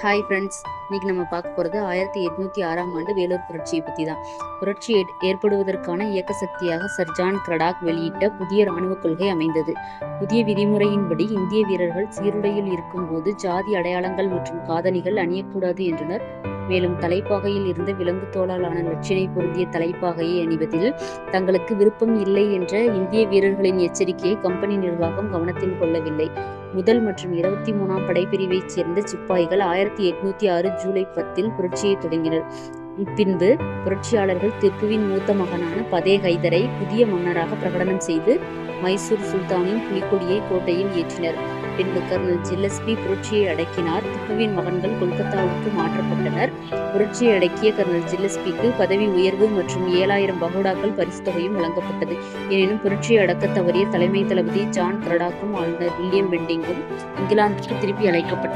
Hi friends, இன்னைக்கு நம்ம பார்க்க போகிறது 1806ஆம் ஆண்டு வேலூர் புரட்சியை பற்றி தான். புரட்சி ஏற்படுவதற்கான இயக்க சக்தியாக சர் ஜான் கிரடாக் வெளியிட்ட புதிய இராணுவ கொள்கை அமைந்தது. புதிய விதிமுறையின்படி இந்திய வீரர்கள் சீருடையில் இருக்கும்போது ஜாதி அடையாளங்கள் மற்றும் காதணிகள் அணியக்கூடாது என்றனர். மேலும் தலைப்பாகையில் இருந்த விலங்கு தோலாலான லட்சணை பொருந்திய தலைப்பாகையை அணிவதில் தங்களுக்கு விருப்பம் இல்லை என்ற இந்திய வீரர்களின் எச்சரிக்கையை கம்பெனி நிர்வாகம் கவனத்தில் கொள்ளவில்லை. முதல் மற்றும் 23ஆம் படைப்பிரிவைச் சேர்ந்த சிப்பாய்கள் 1806 ஜூலை 10 புரட்சியை தொடங்கினர். பின்பு புரட்சியாளர்கள் திப்புவின் மூத்த மகனான பதே ஹைதரை புதிய மன்னராக பிரகடனம் செய்து மைசூர் சுல்தானின் புலிக்கொடியை கோட்டையில் ஏற்றினர். பின்பு கர்னல் ஜில்லஸ்பி புரட்சியை அடக்கினார். திப்புவின் மகன்கள் கொல்கத்தாவுக்கு மாற்றப்பட்டனர். புரட்சியை அடக்கிய கர்னல் ஜில்லஸ்பிக்கு பதவி உயர்வு மற்றும் 7000 பகோடாக்கள் பரிசு தொகையும் வழங்கப்பட்டது. எனினும் புரட்சியை அடக்க தவறிய தலைமை தளபதி ஜான் கிரடாக்கும் ஆளுநர் வில்லியம் பெண்டிங்கும் இங்கிலாந்துக்கு திருப்பி அழைக்கப்பட்டனர்.